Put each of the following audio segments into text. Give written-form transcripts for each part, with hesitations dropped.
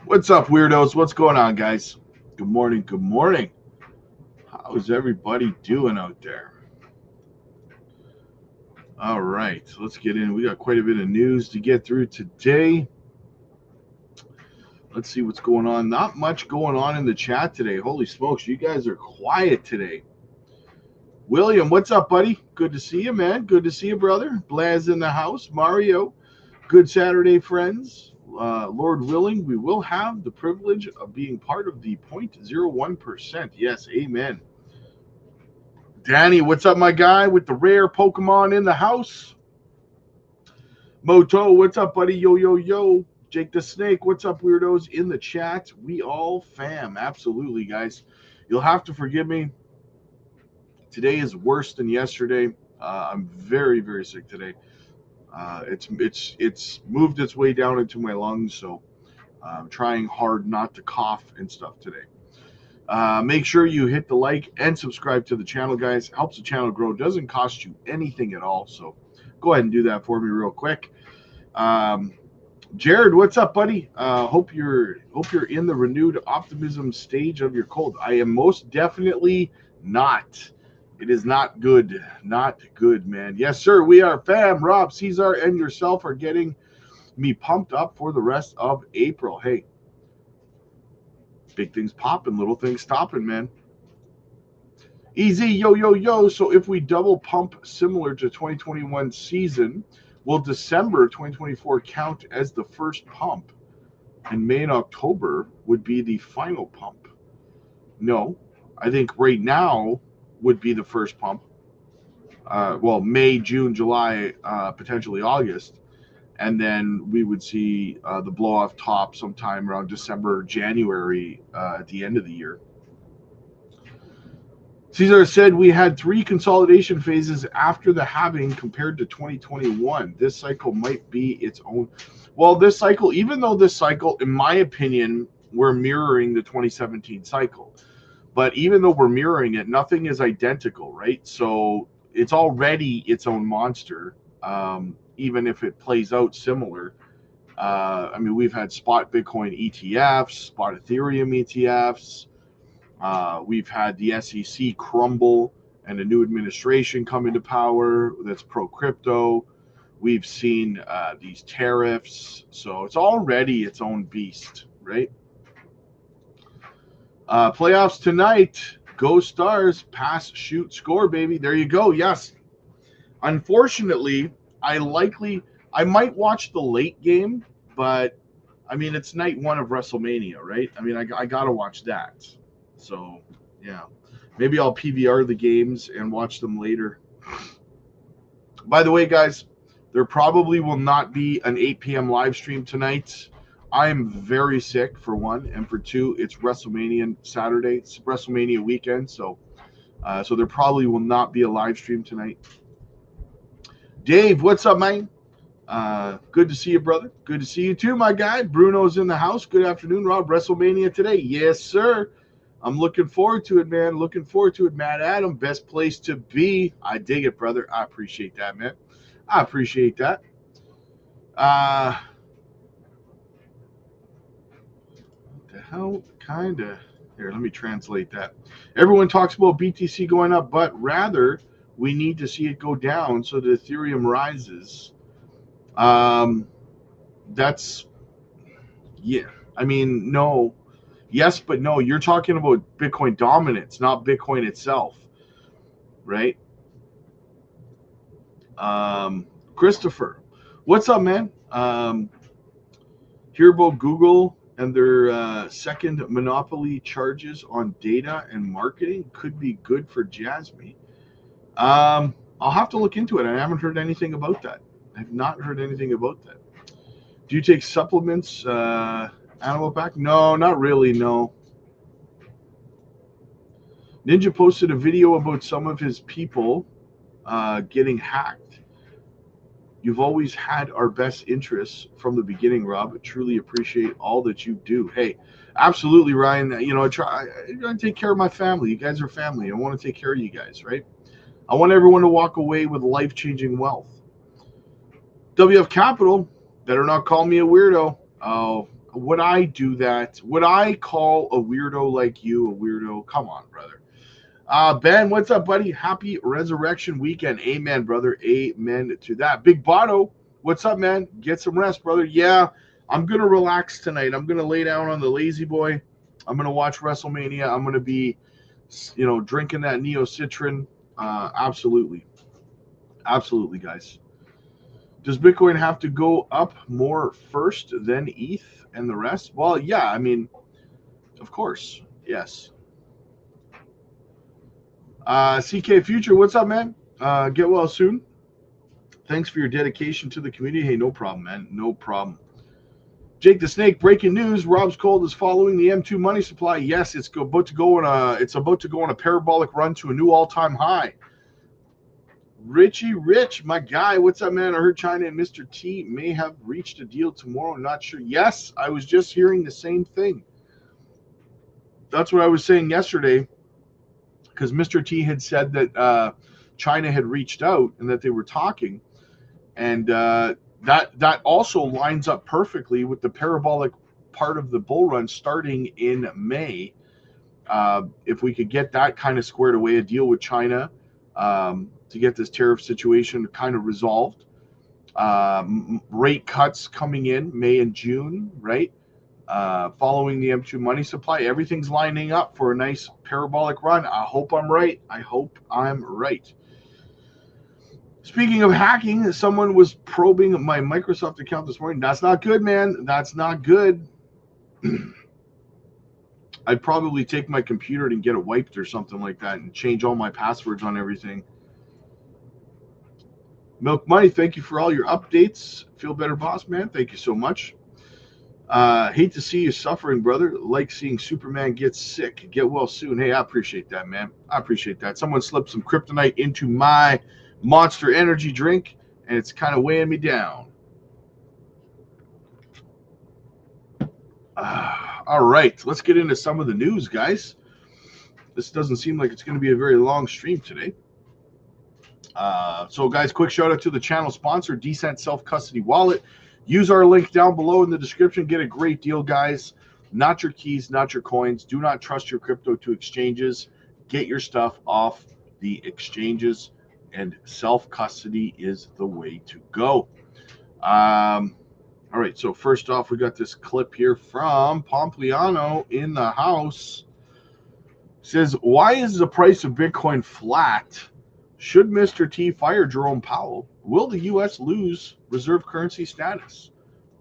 What's up, weirdos? What's going on, guys? Good morning. Good morning. How's everybody doing out there? All right, so let's get in. We got quite a bit of news to get through today. Let's see what's going on. Not much going on in the chat today. Holy smokes, you guys are quiet today. William, what's up, buddy? Good to see you, man. Good to see you, brother. Blaz in the house. Mario, good Saturday, friends. Lord willing, we will have the privilege of being part of the 0.01%. Yes, amen. Danny, what's up, my guy, with the rare Pokemon in the house? Moto, what's up, buddy? Yo, yo, yo. Jake the Snake, what's up, weirdos? In the chat, we all fam. Absolutely, guys. You'll have to forgive me. Today is worse than yesterday. I'm very, very sick today. It's moved its way down into my lungs, so I'm trying hard not to cough and stuff today. Make sure you hit the like and subscribe to the channel, guys. Helps the channel grow. Doesn't cost you anything at all. So go ahead and do that for me real quick. Jared, what's up, buddy? Hope you're in the renewed optimism stage of your cold. I am most definitely not. It is not good. Not good, man. Yes, sir. We are fam. Rob, Caesar, and yourself are getting me pumped up for the rest of April. Hey, big things popping, little things stopping, man. Easy, yo, yo, yo. So if we double pump similar to 2021 season, will December 2024 count as the first pump? And May and October would be the final pump? No. I think right now would be the first pump. Well, May, June, July, potentially August. And then we would see the blow off top sometime around December, January at the end of the year. Caesar said we had 3 consolidation phases after the halving compared to 2021. This cycle might be its own. Well, this cycle, even though this cycle, in my opinion, we're mirroring the 2017 cycle. But even though we're mirroring it, nothing is identical, right? So it's already its own monster, even if it plays out similar. I mean, we've had spot Bitcoin ETFs, spot Ethereum ETFs. We've had the SEC crumble and a new administration come into power that's pro crypto. We've seen these tariffs. So it's already its own beast, right? Playoffs tonight. Go Stars. Pass, shoot, score, baby. There you go. Yes. Unfortunately, I might watch the late game, but I mean, it's night 1 of WrestleMania, right? I mean, I got to watch that. So, yeah. Maybe I'll PVR the games and watch them later. By the way, guys, there probably will not be an 8 p.m. live stream tonight. I am very sick, for one, and for two, it's WrestleMania Saturday. It's WrestleMania weekend, so there probably will not be a live stream tonight. Dave, what's up, man? Good to see you, brother. Good to see you too, my guy. Bruno's in the house. Good afternoon, Rob. WrestleMania today. Yes, sir. I'm looking forward to it, man. Looking forward to it, Matt Adam. Best place to be. I dig it, brother. I appreciate that, man. I appreciate that. What the hell? Kinda. Here, let me translate that. Everyone talks about BTC going up, but rather we need to see it go down so that Ethereum rises. That's yeah. I mean, no. Yes, but no. You're talking about Bitcoin dominance, not Bitcoin itself, right? Christopher, what's up, man? Hear about Google and their second monopoly charges on data and marketing could be good for Jasmine. I'll have to look into it. I haven't heard anything about that. I've not heard anything about that. Do you take supplements, Animal Pack? No, not really, no. Ninja posted a video about some of his people getting hacked. You've always had our best interests from the beginning, Rob. I truly appreciate all that you do. Hey, absolutely, Ryan. You know, I try to take care of my family. You guys are family. I want to take care of you guys, right? I want everyone to walk away with life-changing wealth. WF Capital better not call me a weirdo. Oh, Would I do that? Would I call a weirdo like you a weirdo? Come on, brother. Ben, what's up, buddy? Happy Resurrection Weekend. Amen, brother. Amen to that. Big Botto, what's up, man? Get some rest, brother. Yeah, I'm going to relax tonight. I'm going to lay down on the lazy boy. I'm going to watch WrestleMania. I'm going to be, drinking that Neo Citron. Absolutely. Absolutely, guys. Does Bitcoin have to go up more first, then ETH and the rest? Well, yeah, I mean, of course, yes. CK Future, what's up, man? Get well soon. Thanks for your dedication to the community. Hey, no problem, man. No problem. Jake the Snake, breaking news. Rob's Cold is following the M2 money supply. Yes, it's about to go on a parabolic run to a new all-time high. Richie Rich, my guy, what's up, man? I heard China and Mr. T may have reached a deal tomorrow. Not sure. Yes, I was just hearing the same thing. That's what I was saying yesterday, because Mr. T had said that China had reached out and that they were talking, and that also lines up perfectly with the parabolic part of the bull run starting in May. If we could get that kind of squared away, a deal with China, to get this tariff situation kind of resolved. Rate cuts coming in May and June, right? Following the M2 money supply, everything's lining up for a nice parabolic run. I hope I'm right. Speaking of hacking, someone was probing my Microsoft account this morning. That's not good, man. That's not good. I'd probably take my computer and get it wiped or something like that and change all my passwords on everything. Milk Money, thank you for all your updates. Feel better, boss, man. Thank you so much. Hate to see you suffering, brother. Like seeing Superman get sick. Get well soon. Hey, I appreciate that, man. I appreciate that. Someone slipped some kryptonite into my Monster Energy drink, and it's kind of weighing me down. All right, let's get into some of the news, guys. This doesn't seem like it's going to be a very long stream today. So, guys, quick shout out to the channel sponsor, Decent Self-Custody Wallet. Use our link down below in the description. Get a great deal, guys. Not your keys, not your coins. Do not trust your crypto to exchanges. Get your stuff off the exchanges, and self-custody is the way to go. All right, so first off, we got this clip here from Pompliano in the house. It says, why is the price of Bitcoin flat? Should Mr. T fire Jerome Powell? Will the U.S. lose reserve currency status?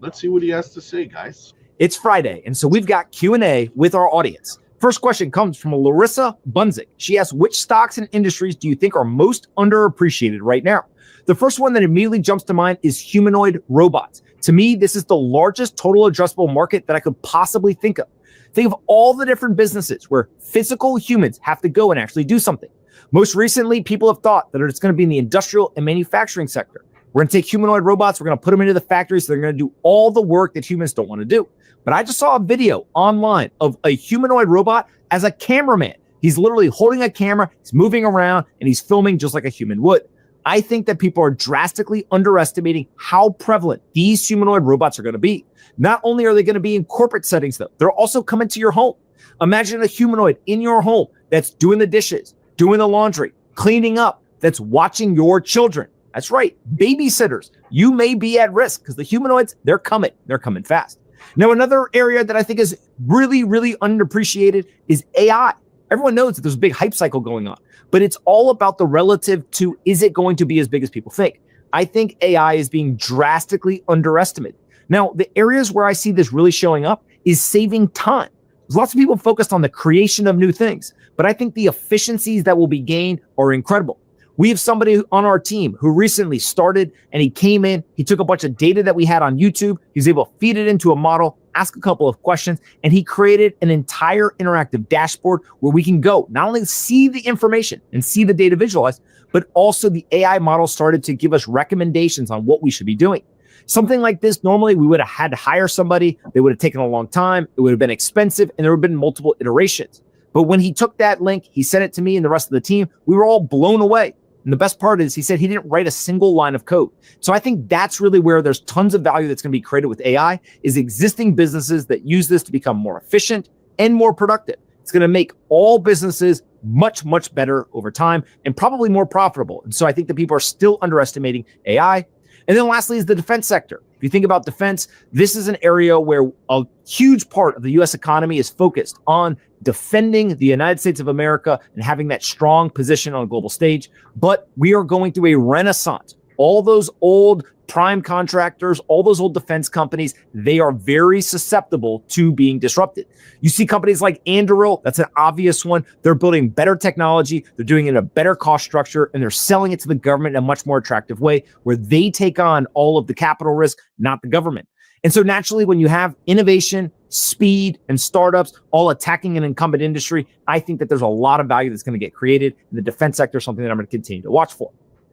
Let's see what he has to say, guys. It's Friday, and so we've got Q&A with our audience. First question comes from Larissa Bunzik. She asks, which stocks and industries do you think are most underappreciated right now? The first one that immediately jumps to mind is humanoid robots. To me, this is the largest total addressable market that I could possibly think of. Think of all the different businesses where physical humans have to go and actually do something. Most recently, people have thought that it's going to be in the industrial and manufacturing sector. We're going to take humanoid robots, we're going to put them into the factories, so they're going to do all the work that humans don't want to do. But I just saw a video online of a humanoid robot as a cameraman. He's literally holding a camera, he's moving around, and he's filming just like a human would. I think that people are drastically underestimating how prevalent these humanoid robots are going to be. Not only are they going to be in corporate settings, though, they're also coming to your home. Imagine a humanoid in your home that's doing the dishes, doing the laundry, cleaning up, that's watching your children. That's right, babysitters. You may be at risk because the humanoids, they're coming fast. Now, another area that I think is really, really underappreciated is AI. Everyone knows that there's a big hype cycle going on, but it's all about the relative to, is it going to be as big as people think? I think AI is being drastically underestimated. Now, the areas where I see this really showing up is saving time. There's lots of people focused on the creation of new things, but I think the efficiencies that will be gained are incredible. We have somebody on our team who recently started, and he came in, he took a bunch of data that we had on YouTube, he was able to feed it into a model, ask a couple of questions, and he created an entire interactive dashboard where we can go not only see the information and see the data visualized, but also the AI model started to give us recommendations on what we should be doing. Something like this, normally we would have had to hire somebody, they would have taken a long time, it would have been expensive, and there would have been multiple iterations. But when he took that link, he sent it to me and the rest of the team, we were all blown away. And the best part is he said he didn't write a single line of code. So I think that's really where there's tons of value that's going to be created with AI, is existing businesses that use this to become more efficient and more productive. It's going to make all businesses much, much better over time and probably more profitable. And so I think that people are still underestimating AI. And then lastly is the defense sector. If you think about defense, this is an area where a huge part of the US economy is focused on defending the United States of America and having that strong position on a global stage. But we are going through a renaissance. All those old prime contractors, all those old defense companies, they are very susceptible to being disrupted. You see companies like Anduril, that's an obvious one. They're building better technology, they're doing it in a better cost structure, and they're selling it to the government in a much more attractive way where they take on all of the capital risk, not the government. And so naturally, when you have innovation, speed, and startups all attacking an incumbent industry, I think that there's a lot of value that's going to get created in the defense sector, something that I'm going to continue to watch for.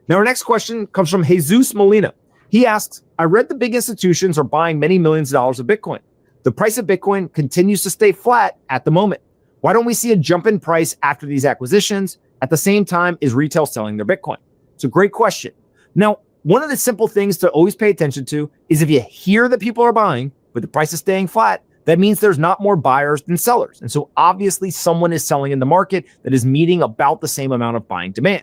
Now, our next question comes from Jesus Molina. He asks, I read the big institutions are buying many millions of dollars of Bitcoin. The price of Bitcoin continues to stay flat at the moment. Why don't we see a jump in price after these acquisitions? At the same time, is retail selling their Bitcoin? It's a great question. Now, one of the simple things to always pay attention to is if you hear that people are buying, but the price is staying flat, that means there's not more buyers than sellers. And so obviously someone is selling in the market that is meeting about the same amount of buying demand.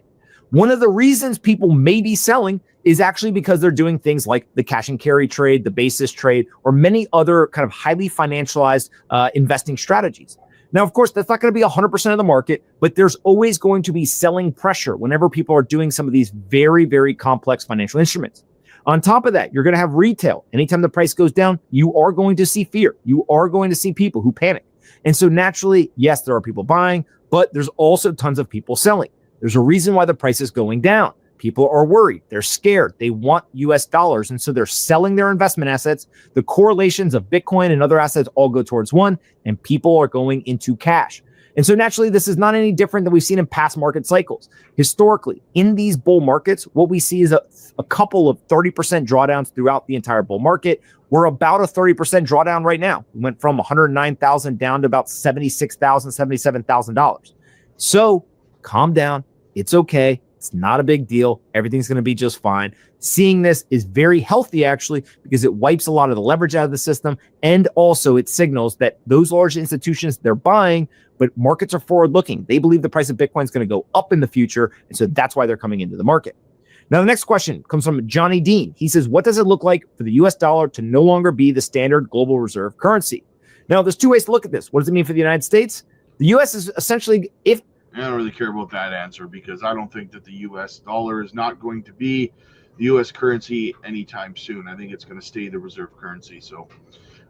One of the reasons people may be selling is actually because they're doing things like the cash and carry trade, the basis trade, or many other kind of highly financialized investing strategies. Now, of course, that's not going to be 100% of the market, but there's always going to be selling pressure whenever people are doing some of these very, very complex financial instruments. On top of that, you're going to have retail. Anytime the price goes down, you are going to see fear. You are going to see people who panic. And so naturally, yes, there are people buying, but there's also tons of people selling. There's a reason why the price is going down. People are worried. They're scared. They want US dollars. And so they're selling their investment assets. The correlations of Bitcoin and other assets all go towards one, and people are going into cash. And so naturally, this is not any different than we've seen in past market cycles. Historically, in these bull markets, what we see is a couple of 30% drawdowns throughout the entire bull market. We're about a 30% drawdown right now. We went from 109,000 down to about $76,000, $77,000. So calm down. It's okay. It's not a big deal. Everything's going to be just fine. Seeing this is very healthy, actually, because it wipes a lot of the leverage out of the system. And also it signals that those large institutions, they're buying, but markets are forward looking. They believe the price of Bitcoin is going to go up in the future. And so that's why they're coming into the market. Now, the next question comes from Johnny Dean. He says, what does it look like for the US dollar to no longer be the standard global reserve currency? Now, there's two ways to look at this. What does it mean for the United States? The US is essentially, if I don't really care about that answer because I don't think that the U.S. dollar is not going to be the U.S. currency anytime soon. I think it's going to stay the reserve currency. So,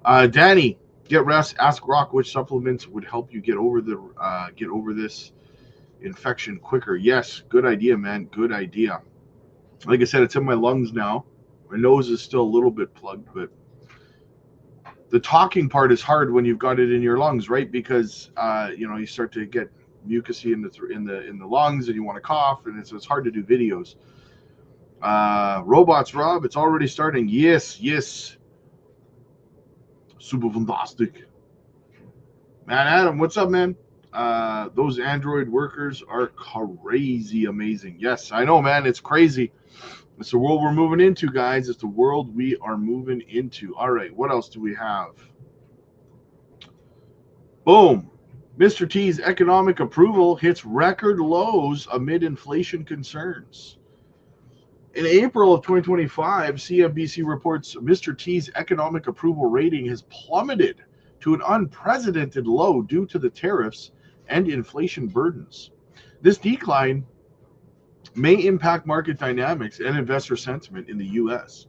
Danny, get rest. Ask Rock which supplements would help you get over this infection quicker. Yes, good idea, man. Good idea. Like I said, it's in my lungs now. My nose is still a little bit plugged, but the talking part is hard when you've got it in your lungs, right? Because you start to get mucusy in the lungs, and you want to cough, and it's hard to do videos. Robots, Rob, it's already starting. Yes, super fantastic, man. Adam, what's up, man? Those Android workers are crazy amazing. Yes, I know, man. It's crazy. It's the world we're moving into, guys. It's the world we are moving into. All right, what else do we have? Boom. Mr. T's economic approval hits record lows amid inflation concerns. In April of 2025, CNBC reports Mr. T's economic approval rating has plummeted to an unprecedented low due to the tariffs and inflation burdens. This decline may impact market dynamics and investor sentiment in the U.S.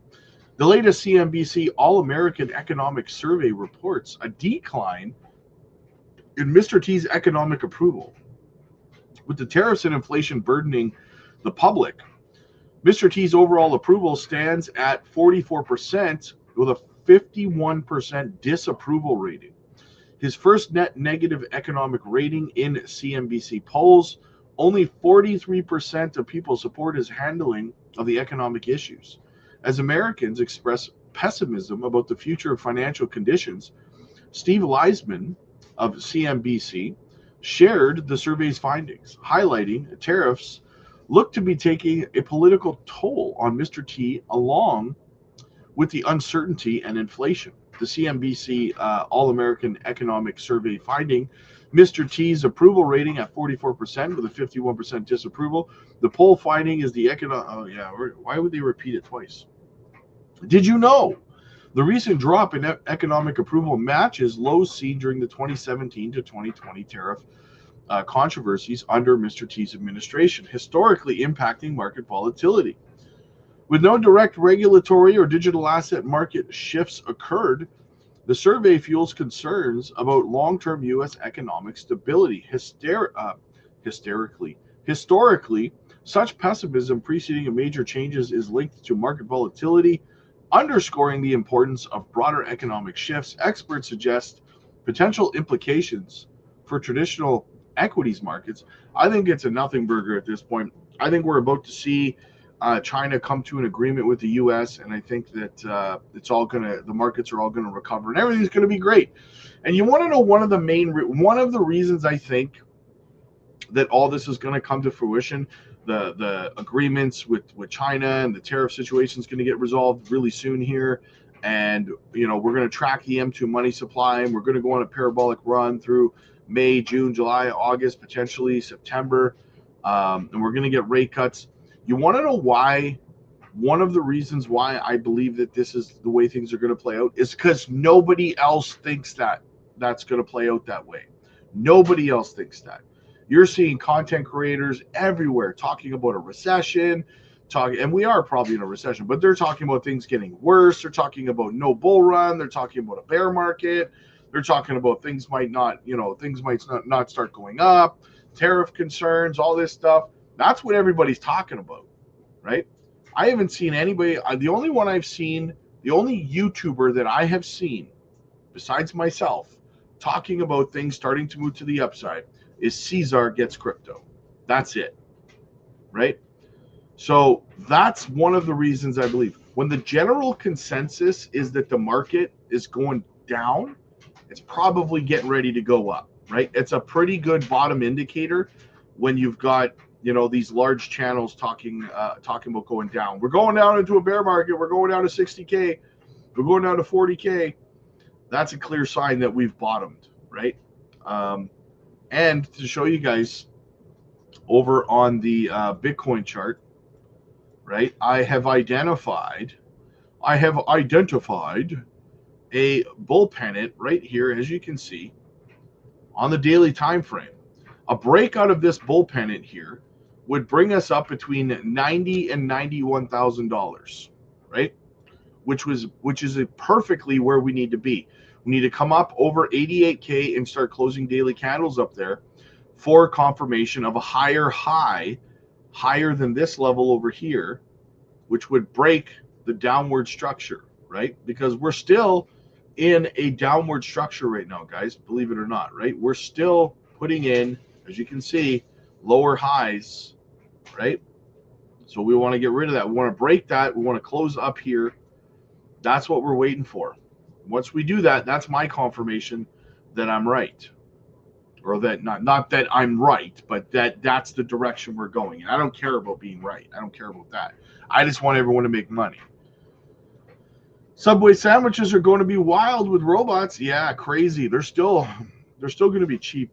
The latest CNBC All-American Economic Survey reports a decline in Mr. T's economic approval. With the tariffs and inflation burdening the public, Mr. T's overall approval stands at 44% with a 51% disapproval rating. His first net negative economic rating in CNBC polls, only 43% of people support his handling of the economic issues. As Americans express pessimism about the future of financial conditions, Steve Leisman of CNBC shared the survey's findings, highlighting tariffs look to be taking a political toll on Mr. T, along with the uncertainty and inflation. The CNBC All American Economic Survey finding Mr. T's approval rating at 44% with a 51% disapproval. The poll finding is the economic. Oh, yeah. Why would they repeat it twice? Did you know the recent drop in economic approval matches lows seen during the 2017 to 2020 tariff controversies under Mr. T's administration, historically impacting market volatility? With no direct regulatory or digital asset market shifts occurred, the survey fuels concerns about long-term U.S. economic stability. Historically, such pessimism preceding a major changes is linked to market volatility, underscoring the importance of broader economic shifts. Experts suggest potential implications for traditional equities markets. I think it's a nothing burger at this point. I think we're about to see China come to an agreement with the U.S., and I think that the markets are all gonna recover, and everything's gonna be great. And you want to know one of the reasons I think that all this is gonna come to fruition, the agreements with China and the tariff situation is gonna get resolved really soon here, and we're gonna track the M2 money supply, and we're gonna go on a parabolic run through May, June, July, August, potentially September, and we're gonna get rate cuts. You want to know why? One of the reasons why I believe that this is the way things are going to play out is because nobody else thinks that that's going to play out that way. Nobody else thinks that. You're seeing content creators everywhere talking about a recession, and we are probably in a recession, but they're talking about things getting worse. They're talking about no bull run. They're talking about a bear market. They're talking about things might not start going up, tariff concerns, all this stuff. That's what everybody's talking about, right? I haven't seen anybody. The only one I've seen, the only YouTuber that I have seen, besides myself, talking about things starting to move to the upside is Caesar Gets Crypto. That's it, right? So that's one of the reasons I believe. When the general consensus is that the market is going down, it's probably getting ready to go up, right? It's a pretty good bottom indicator when you've got these large channels talking about going down. We're going down into a bear market. We're going down to 60K. We're going down to 40K. That's a clear sign that we've bottomed, right? And to show you guys over on the Bitcoin chart, right? I have identified a bull pennant right here, as you can see, on the daily time frame. A breakout of this bull pennant here would bring us up between $90,000 and $91,000, right? Which is perfectly where we need to be. We need to come up over 88K and start closing daily candles up there for confirmation of a higher high, higher than this level over here, which would break the downward structure, right? Because we're still in a downward structure right now, guys, believe it or not, right? We're still putting in, as you can see, lower highs, right? So we want to get rid of that. We want to break that. We want to close up here. That's what we're waiting for. Once we do that, that's my confirmation that I'm right. Or that not that I'm right, but that's the direction we're going. And I don't care about being right. I don't care about that. I just want everyone to make money. Subway sandwiches are going to be wild with robots. Yeah, crazy. They're still going to be cheap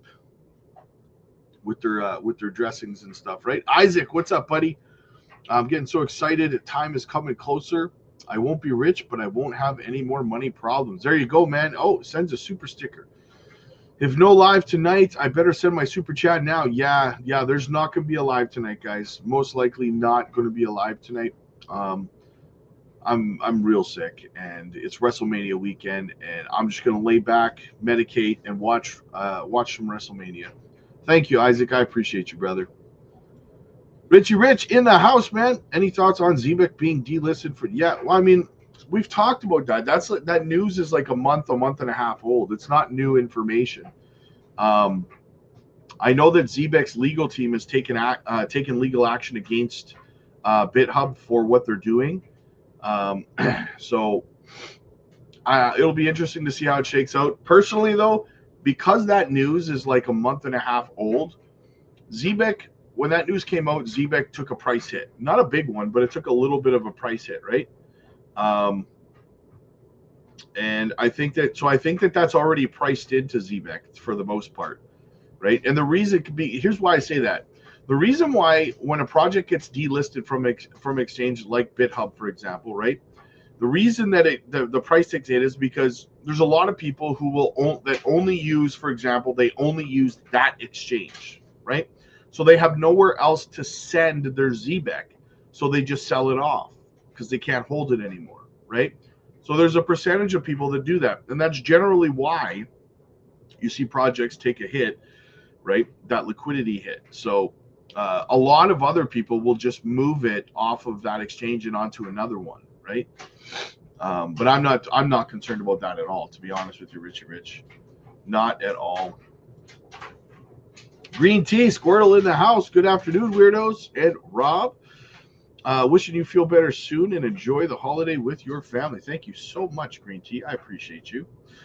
with their dressings and stuff, right? Isaac, what's up, buddy? I'm getting so excited. Time is coming closer. I won't be rich, but I won't have any more money problems. There you go, man. Oh, sends a super sticker. If no live tonight, I better send my super chat now. Yeah, there's not going to be a live tonight, guys. Most likely not going to be a live tonight. I'm real sick, and it's WrestleMania weekend, and I'm just going to lay back, medicate, and watch some WrestleMania. Thank you, Isaac. I appreciate you, brother. Richie Rich in the house, man. Any thoughts on Zebek being delisted for? Yeah, well, I mean, we've talked about that. That news is like a month and a half old. It's not new information. I know that Zebek's legal team has taken legal action against BitHub for what they're doing. So it'll be interesting to see how it shakes out. Personally, though, because that news is like a month and a half old, Zebek when that news came out, Zbeck took a price hit. Not a big one, but it took a little bit of a price hit, right? And I think that that's already priced into Zbeck for the most part, right? And the reason could be, here's why I say that. The reason why when a project gets delisted from exchange like BitHub, for example, right? The reason that the price takes hit is because there's a lot of people who will only use, for example, they only use that exchange, right? So they have nowhere else to send their Zbeck, so they just sell it off because they can't hold it anymore, right? So there's a percentage of people that do that, and that's generally why you see projects take a hit, right? That liquidity hit. So a lot of other people will just move it off of that exchange and onto another one, right? But I'm not concerned about that at all, to be honest with you, Richie Rich. Not at all. Green tea, Squirtle in the house. Good afternoon, weirdos. And Rob, wishing you feel better soon and enjoy the holiday with your family. Thank you so much, Green tea. I appreciate you.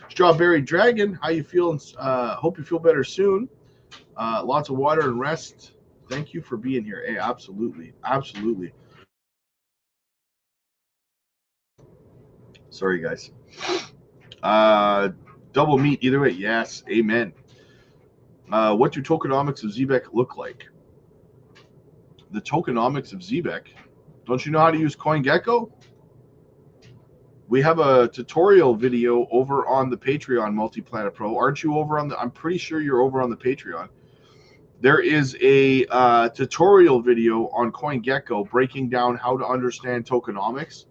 Strawberry Dragon, how you feeling? Hope you feel better soon. Lots of water and rest. Thank you for being here. Hey, absolutely. Absolutely. Sorry, guys. Double meat either way. Yes. Amen. What do tokenomics of Zbeck look like? The tokenomics of Zbeck? Don't you know how to use CoinGecko? We have a tutorial video over on the Patreon, Multiplanet Pro. Aren't you over on the? I'm pretty sure you're over on the Patreon. There is a tutorial video on CoinGecko breaking down how to understand tokenomics.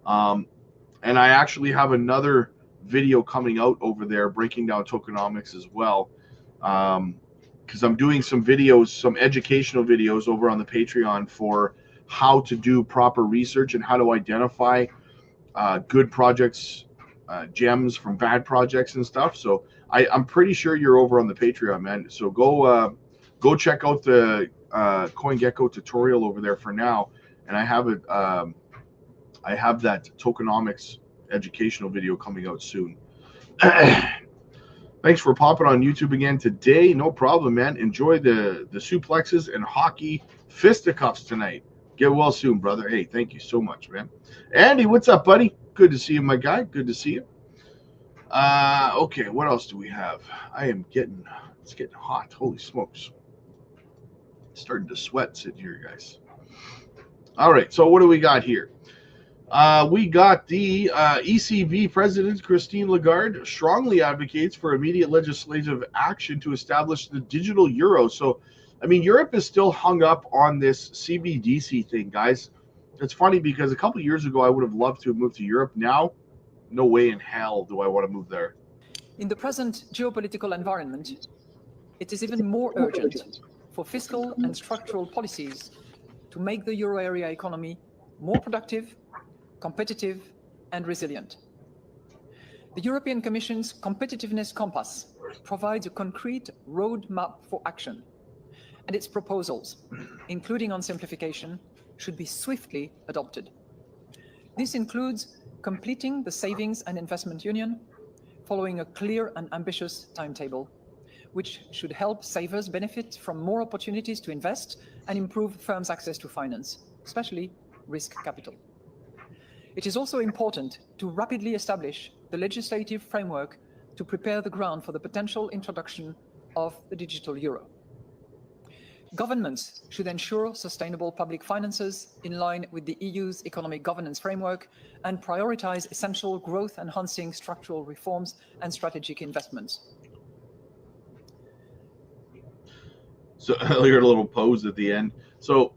And I actually have another video coming out over there breaking down tokenomics as well. Because I'm doing some videos, some educational videos over on the Patreon for how to do proper research and how to identify good projects, gems from bad projects and stuff. So I'm pretty sure you're over on the Patreon, man. So go check out the CoinGecko tutorial over there for now. And I have it. I have that tokenomics educational video coming out soon. Thanks for popping on YouTube again today. No problem, man. Enjoy the suplexes and hockey fisticuffs tonight. Get well soon, brother. Hey, thank you so much, man. Andy, what's up, buddy? Good to see you, my guy. Good to see you. Okay, what else do we have? It's getting hot. Holy smokes. Starting to sweat sitting here, guys. All right, so what do we got here? We got the ECB President Christine Lagarde strongly advocates for immediate legislative action to establish the digital euro. So, I mean, Europe is still hung up on this CBDC thing, guys. It's funny because a couple of years ago, I would have loved to have moved to Europe. Now, no way in hell do I want to move there. In the present geopolitical environment, it is even more urgent for fiscal and structural policies to make the euro area economy more productive, competitive, and resilient. The European Commission's Competitiveness Compass provides a concrete roadmap for action, and its proposals, including on simplification, should be swiftly adopted. This includes completing the Savings and Investment Union, following a clear and ambitious timetable, which should help savers benefit from more opportunities to invest and improve firms' access to finance, especially risk capital. It is also important to rapidly establish the legislative framework to prepare the ground for the potential introduction of the digital euro. Governments should ensure sustainable public finances in line with the EU's economic governance framework and prioritize essential growth-enhancing structural reforms and strategic investments. So I heard a little pause at the end. So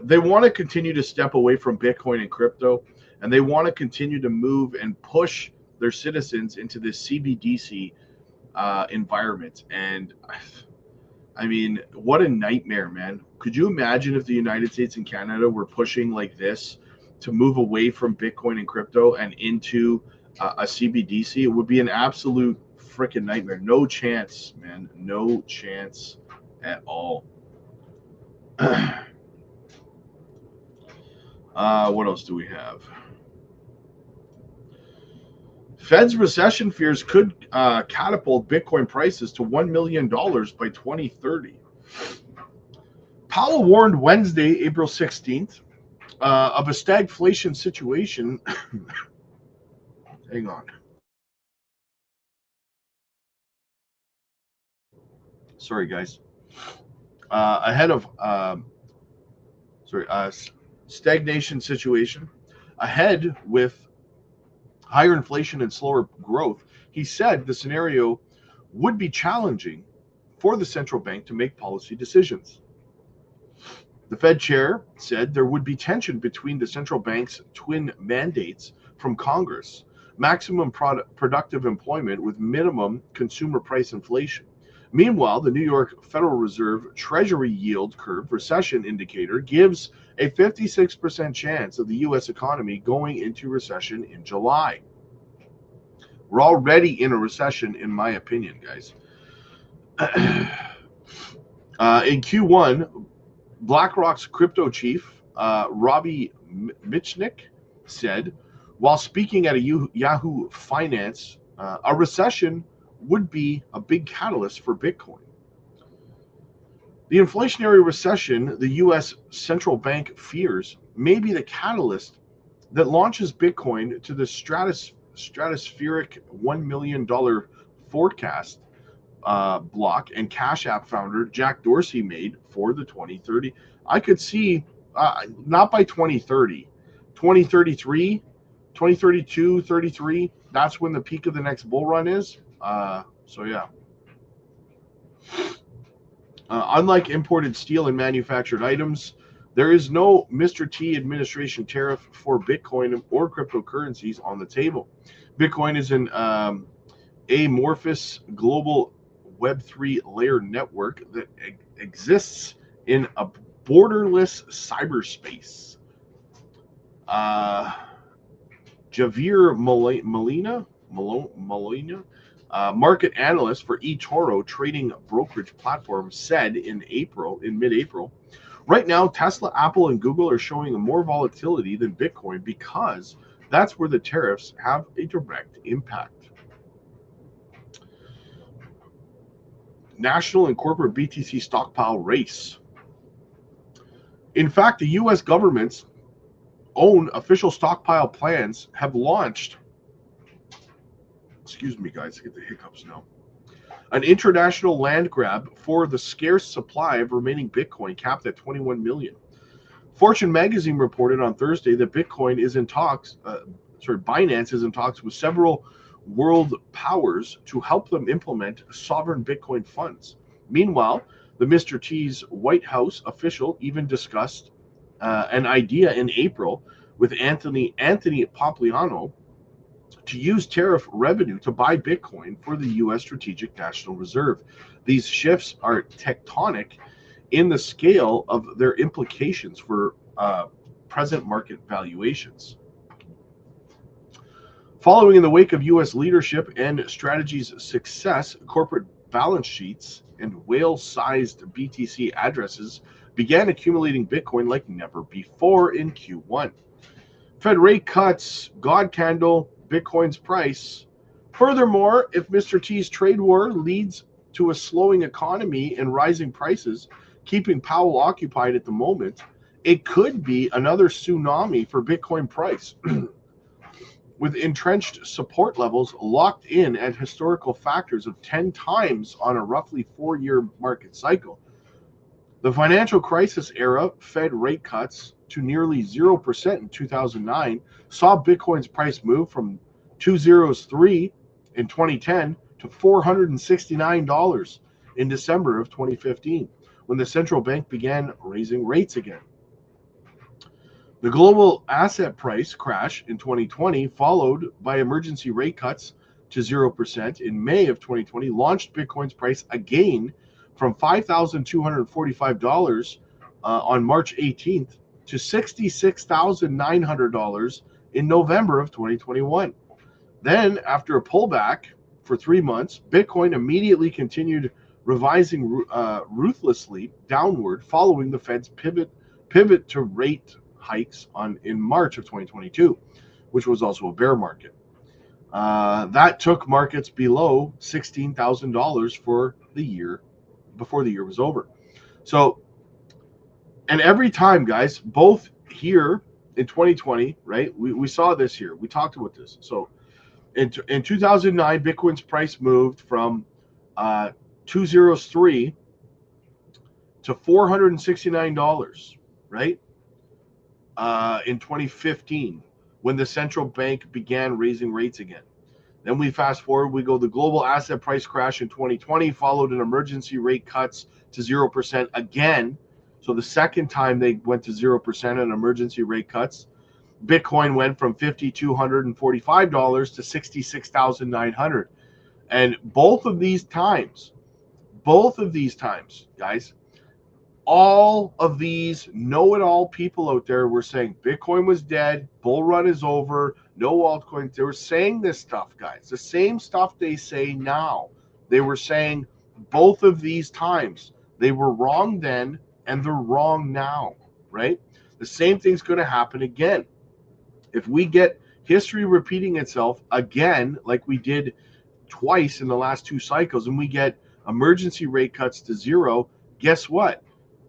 they want to continue to step away from Bitcoin and crypto, and they want to continue to move and push their citizens into this CBDC environment. And I mean, what a nightmare, man. Could you imagine if the United States and Canada were pushing like this to move away from Bitcoin and crypto and into a CBDC? It would be an absolute freaking nightmare. No chance, man. No chance at all. What else do we have? Fed's recession fears could catapult Bitcoin prices to $1 million by 2030. Powell warned Wednesday, April 16th, of a stagflation situation. Hang on. Sorry, guys. Ahead of stagnation situation, ahead with higher inflation and slower growth. He said the scenario would be challenging for the central bank to make policy decisions. The Fed chair said there would be tension between the central bank's twin mandates from Congress: maximum productive employment with minimum consumer price inflation. Meanwhile, the New York Federal Reserve Treasury yield curve recession indicator gives a 56% chance of the U.S. economy going into recession in July. We're already in a recession, in my opinion, guys. In Q1, BlackRock's crypto chief, Robbie Mitchnick, said, while speaking at a Yahoo Finance, a recession would be a big catalyst for Bitcoin. The inflationary recession the U.S. central bank fears may be the catalyst that launches Bitcoin to the stratospheric $1 million forecast block and Cash App founder Jack Dorsey made for the 2030. I could see, not by 2030, 2033, 2032, 33. That's when the peak of the next bull run is. So yeah. Unlike imported steel and manufactured items, there is no Mr. T administration tariff for Bitcoin or cryptocurrencies on the table. Bitcoin is an amorphous global Web3 layer network that exists in a borderless cyberspace. Javier Molina, market analyst for eToro trading brokerage platform, said in mid-April, right now Tesla, Apple, and Google are showing more volatility than Bitcoin because that's where the tariffs have a direct impact. National and corporate BTC stockpile race. In fact, the U.S. government's own official stockpile plans have launched. Excuse me, guys, I get the hiccups now. An international land grab for the scarce supply of remaining Bitcoin, capped at 21 million. Fortune magazine reported on Thursday that Bitcoin is in talks. Binance is in talks with several world powers to help them implement sovereign Bitcoin funds. Meanwhile, the Mr. T's White House official even discussed an idea in April with Anthony Pompliano to use tariff revenue to buy Bitcoin for the U.S. Strategic National Reserve. These shifts are tectonic in the scale of their implications for present market valuations. Following in the wake of U.S. leadership and strategy's success, corporate balance sheets and whale-sized BTC addresses began accumulating Bitcoin like never before in Q1. Fed rate cuts, God candle, Bitcoin's price. Furthermore, if Mr. T's trade war leads to a slowing economy and rising prices, keeping Powell occupied at the moment, it could be another tsunami for Bitcoin price. With entrenched support levels locked in at historical factors of 10 times on a roughly 4-year market cycle. The financial crisis era Fed rate cuts to nearly 0% in 2009 saw Bitcoin's price move from 203 in 2010 to $469 in December of 2015, when the central bank began raising rates again. The global asset price crash in 2020, followed by emergency rate cuts to 0% in May of 2020, launched Bitcoin's price again from $5,245 on March 18th to $66,900 in November of 2021. Then, after a pullback for 3 months, Bitcoin immediately continued revising ruthlessly downward following the Fed's pivot to rate hikes in March of 2022, which was also a bear market. That took markets below $16,000 for the year before the year was over. So And every time, guys, both here in 2020, right? We saw this here. We talked about this. So in 2009, Bitcoin's price moved from 203 to $469, right? In 2015, when the central bank began raising rates again. Then we fast forward, we go the global asset price crash in 2020, followed an emergency rate cuts to 0% again. So the second time they went to 0% and emergency rate cuts, Bitcoin went from $5,245 to $66,900. And both of these times, guys, all of these know-it-all people out there were saying Bitcoin was dead, bull run is over, no altcoins. They were saying this stuff, guys. The same stuff they say now. They were saying both of these times. They were wrong then, and they're wrong now, right? The same thing's going to happen again. If we get history repeating itself again, like we did twice in the last two cycles, and we get emergency rate cuts to zero, guess what?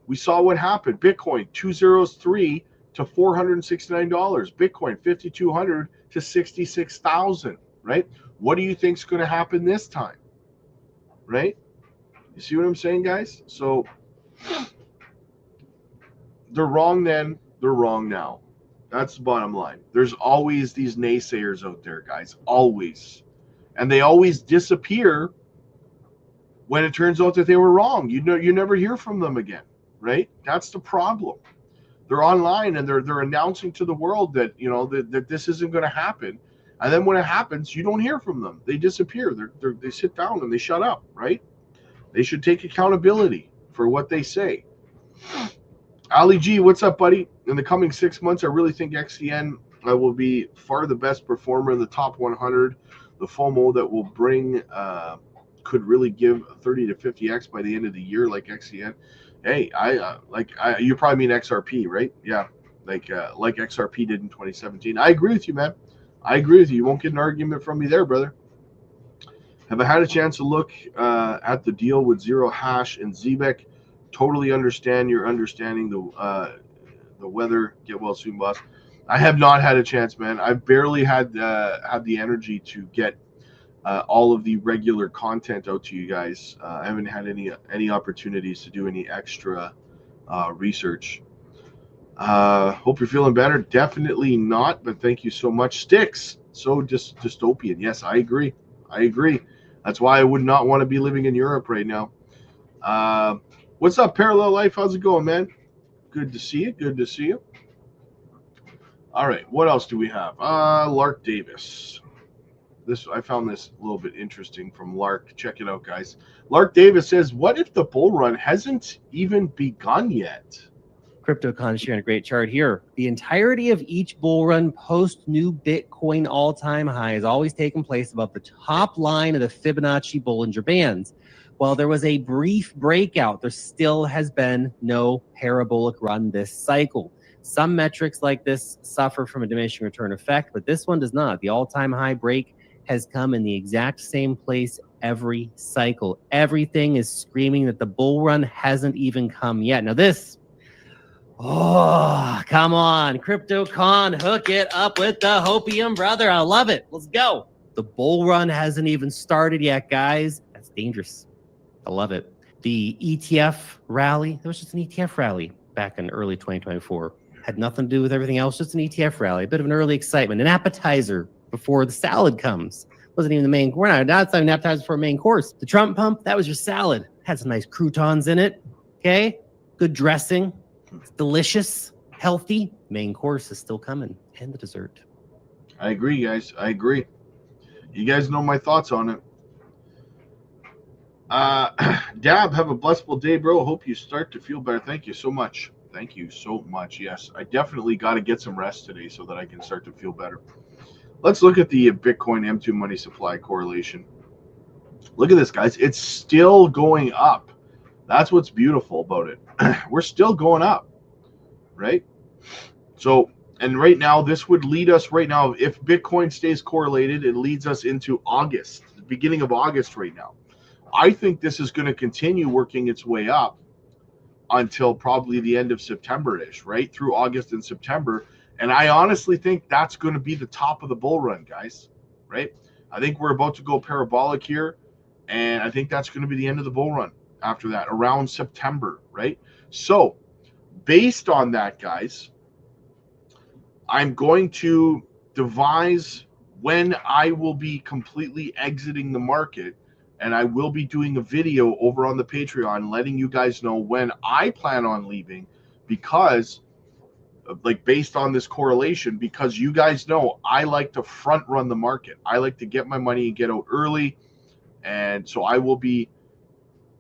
We saw what happened. Bitcoin 203 to $469. Bitcoin 5,200 to 66,000. Right? What do you think is going to happen this time? Right? You see what I'm saying, guys? So they're wrong then. They're wrong now. That's the bottom line. There's always these naysayers out there, guys. Always, and they always disappear when it turns out that they were wrong. You never hear from them again. Right? That's the problem. They're online and they're announcing to the world that that this isn't going to happen, and then when it happens, you don't hear from them. They disappear. They sit down and they shut up. Right? They should take accountability for what they say. Ali G, what's up, buddy? In the coming 6 months, I really think XCN will be far the best performer in the top 100. The FOMO that will bring could really give 30 to 50x by the end of the year, like XCN. Hey, you probably mean XRP, right? Yeah, like XRP did in 2017. I agree with you, man. I agree with you. You won't get an argument from me there, brother. Have I had a chance to look at the deal with Zero Hash and Zebek? Totally understand your understanding the weather. Get well soon, boss. I have not had a chance, man. I've barely had the energy to get all of the regular content out to you guys. I haven't had any opportunities to do any extra research. Hope you're feeling better. Definitely not, but thank you so much. Sticks, so dystopian. Yes, I agree. That's why I would not want to be living in Europe right now. What's up, Parallel Life? How's it going, man? Good to see you. All right, what else do we have? Lark Davis. I found this a little bit interesting from Lark. Check it out, guys. Lark Davis says, what if the bull run hasn't even begun yet? CryptoCon is sharing a great chart here. The entirety of each bull run post new Bitcoin all-time high has always taken place above the top line of the Fibonacci Bollinger Bands. While there was a brief breakout, there still has been no parabolic run this cycle. Some metrics like this suffer from a diminishing return effect, but this one does not. The all-time high break has come in the exact same place every cycle. Everything is screaming that the bull run hasn't even come yet. Now this, oh, come on, CryptoCon, hook it up with the Hopium, brother. I love it. Let's go. The bull run hasn't even started yet, guys. That's dangerous. I love it. The ETF rally, there was just an ETF rally back in early 2024. Had nothing to do with everything else, just an ETF rally, a bit of an early excitement, an appetizer before the salad comes. Wasn't even the main course. Now it's not an appetizer for a main course. The Trump pump, that was your salad. Had some nice croutons in it. Okay? Good dressing. It's delicious, healthy. Main course is still coming. And the dessert. I agree, guys. I agree. You guys know my thoughts on it. Dab, have a blissful day, bro. Hope you start to feel better. Thank you so much. Yes, I definitely got to get some rest today so that I can start to feel better. Let's look at the Bitcoin M2 money supply correlation. Look at this, guys. It's still going up. That's what's beautiful about it. We're still going up, right? So, and right now, this would lead us right now, if Bitcoin stays correlated, it leads us into August, the beginning of August right now. I think this is going to continue working its way up until probably the end of September-ish, right? Through August and September. And I honestly think that's going to be the top of the bull run, guys, right? I think we're about to go parabolic here, and I think that's going to be the end of the bull run after that, around September, right? So based on that, guys, I'm going to devise when I will be completely exiting the market, and I will be doing a video over on the Patreon letting you guys know when I plan on leaving, because like based on this correlation, because you guys know I like to front run the market. I like to get my money and get out early. And so I will be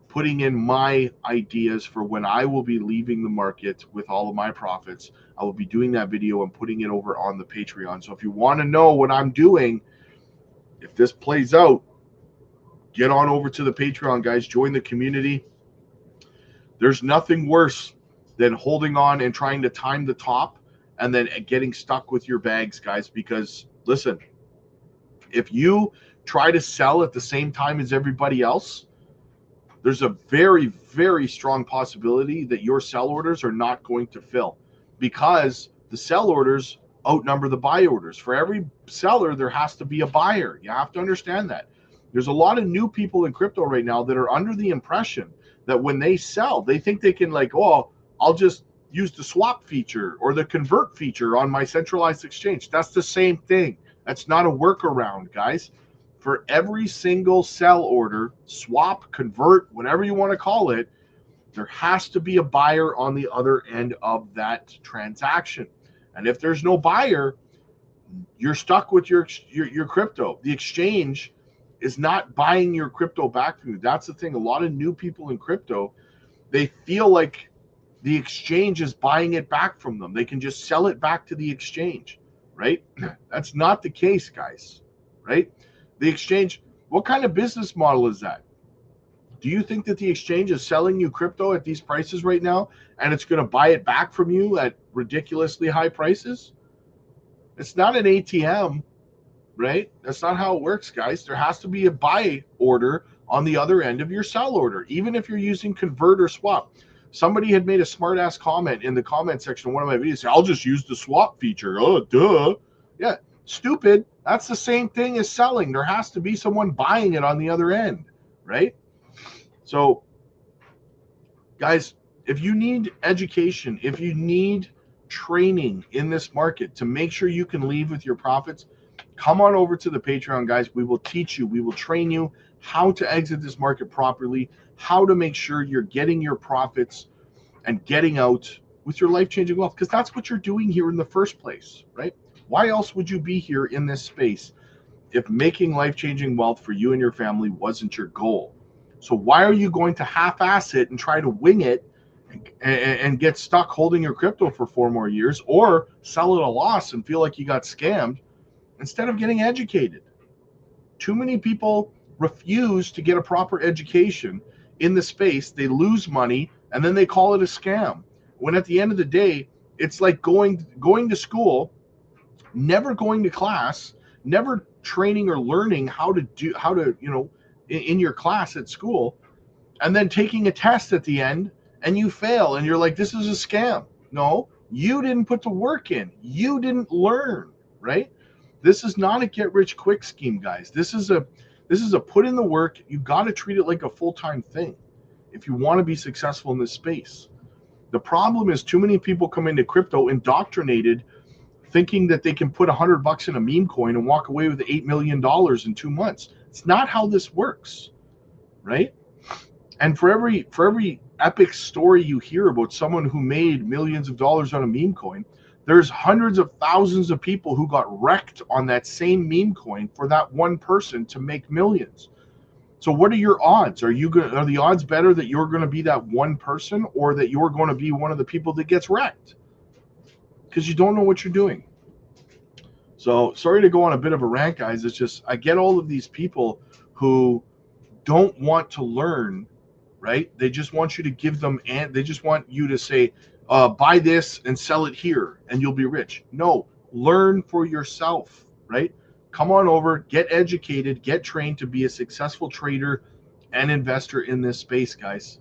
putting in my ideas for when I will be leaving the market with all of my profits. I will be doing that video and putting it over on the Patreon. So if you want to know what I'm doing, if this plays out, get on over to the Patreon, guys. Join the community. There's nothing worse than holding on and trying to time the top and then getting stuck with your bags, guys. Because listen, if you try to sell at the same time as everybody else, there's a very, very strong possibility that your sell orders are not going to fill, because the sell orders outnumber the buy orders. For every seller, there has to be a buyer. You have to understand that. There's a lot of new people in crypto right now that are under the impression that when they sell, they think they can like, oh, I'll just use the swap feature or the convert feature on my centralized exchange. That's the same thing. That's not a workaround, guys. For every single sell order, swap, convert, whatever you want to call it, there has to be a buyer on the other end of that transaction. And if there's no buyer, you're stuck with your crypto. The exchange is not buying your crypto back from you. That's the thing. A lot of new people in crypto, they feel like the exchange is buying it back from them. They can just sell it back to the exchange, right? That's not the case, guys, right? The exchange, what kind of business model is that? Do you think that the exchange is selling you crypto at these prices right now and it's going to buy it back from you at ridiculously high prices? It's not an ATM, right? That's not how it works, guys. There has to be a buy order on the other end of your sell order, even if you're using convert or swap. Somebody had made a smart ass comment in the comment section of one of my videos. I'll just use the swap feature. Oh, duh. Yeah, stupid. That's the same thing as selling. There has to be someone buying it on the other end, right? So, guys, if you need education, if you need training in this market to make sure you can leave with your profits, come on over to the Patreon, guys. We will teach you, we will train you how to exit this market properly, how to make sure you're getting your profits and getting out with your life-changing wealth, because that's what you're doing here in the first place, right? Why else would you be here in this space if making life-changing wealth for you and your family wasn't your goal? So why are you going to half-ass it and try to wing it and get stuck holding your crypto for 4 more years, or sell at a loss and feel like you got scammed instead of getting educated? Too many people refuse to get a proper education in the space. They lose money and then they call it a scam, when at the end of the day, it's like going to school, never going to class, never training or learning how to in your class at school, and then taking a test at the end and you fail and you're like, this is a scam. No, you didn't put the work in. You didn't learn, right? This is not a get rich quick scheme, guys. This is a put in the work. You got to treat it like a full-time thing if you want to be successful in this space. The problem is too many people come into crypto indoctrinated, thinking that they can put $100 in a meme coin and walk away with $8 million in 2 months. It's not how this works, right? And for every epic story you hear about someone who made millions of dollars on a meme coin, there's hundreds of thousands of people who got wrecked on that same meme coin for that one person to make millions. So what are your odds? Are the odds better that you're going to be that one person, or that you're going to be one of the people that gets wrecked? Because you don't know what you're doing. So sorry to go on a bit of a rant, guys. It's just, I get all of these people who don't want to learn, right? They just want you to give them, and they just want you to say, buy this and sell it here and you'll be rich. No, learn for yourself, right? Come on over, get educated, get trained to be a successful trader and investor in this space, guys,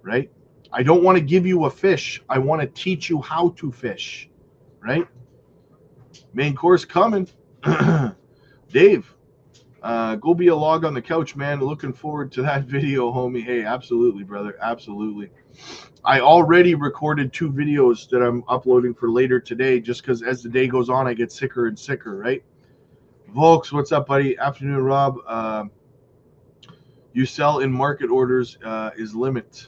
right? I don't want to give you a fish. I want to teach you how to fish, right? Main course coming. Dave, go be a log on the couch, man. Looking forward to that video, homie. Hey, absolutely, brother. Absolutely. I already recorded 2 videos that I'm uploading for later today just because as the day goes on, I get sicker and sicker, right? Volks, what's up, buddy? Afternoon, Rob. You sell in market orders is limit.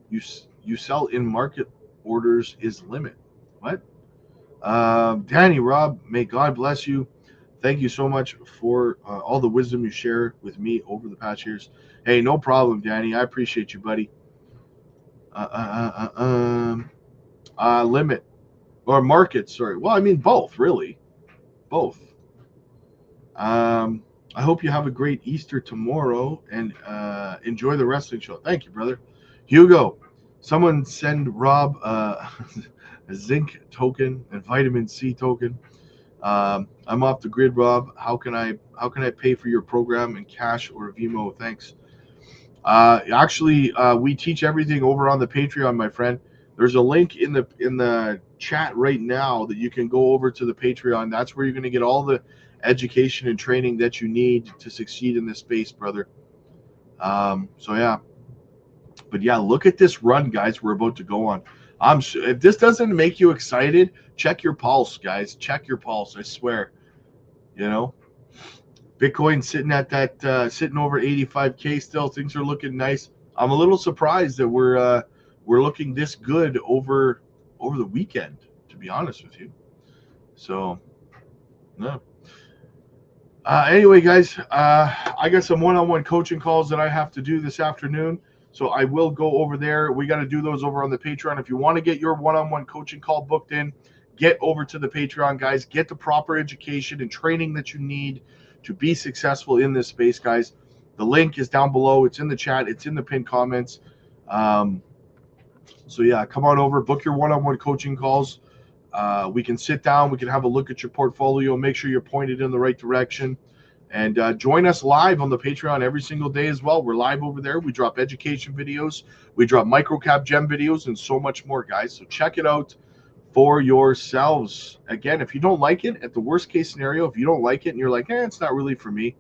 You sell in market orders is limit. What? Danny, Rob, may God bless you. Thank you so much for all the wisdom you share with me over the past years. Hey, no problem, Danny. I appreciate you, buddy. Limit or market, sorry. Well, I mean both, really. Both. I hope you have a great Easter tomorrow and enjoy the wrestling show. Thank you, brother. Hugo, someone send Rob a zinc token and vitamin C token. I'm off the grid, Rob. How can I pay for your program in cash or Vimo? Thanks. Actually, we teach everything over on the Patreon, my friend. There's a link in the chat right now that you can go over to the Patreon. That's where you're going to get all the education and training that you need to succeed in this space, brother. So yeah, but yeah, look at this run, guys. We're about to go on. If this doesn't make you excited, check your pulse, guys. Check your pulse. I swear. You know, Bitcoin sitting at that sitting over 85K still. Things are looking nice. I'm a little surprised that we're looking this good over the weekend, to be honest with you. So, no. Anyway, guys, I got some one-on-one coaching calls that I have to do this afternoon. So I will go over there. We got to do those over on the Patreon. If you want to get your one-on-one coaching call booked in, get over to the Patreon, guys. Get the proper education and training that you need to be successful in this space, guys. The link is down below. It's in the chat. It's in the pinned comments. So yeah, come on over, book your one-on-one coaching calls. We can sit down. We can have a look at your portfolio, make sure you're pointed in the right direction. And join us live on the Patreon every single day as well. We're live over there. We drop education videos. We drop microcap gem videos and so much more, guys. So check it out for yourselves. Again, if you don't like it, at the worst case scenario, if you don't like it and you're like, it's not really for me,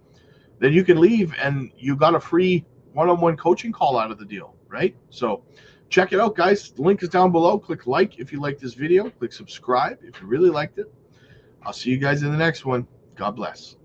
then you can leave and you got a free one-on-one coaching call out of the deal, right? So check it out, guys. The link is down below. Click like if you like this video. Click subscribe if you really liked it. I'll see you guys in the next one. God bless.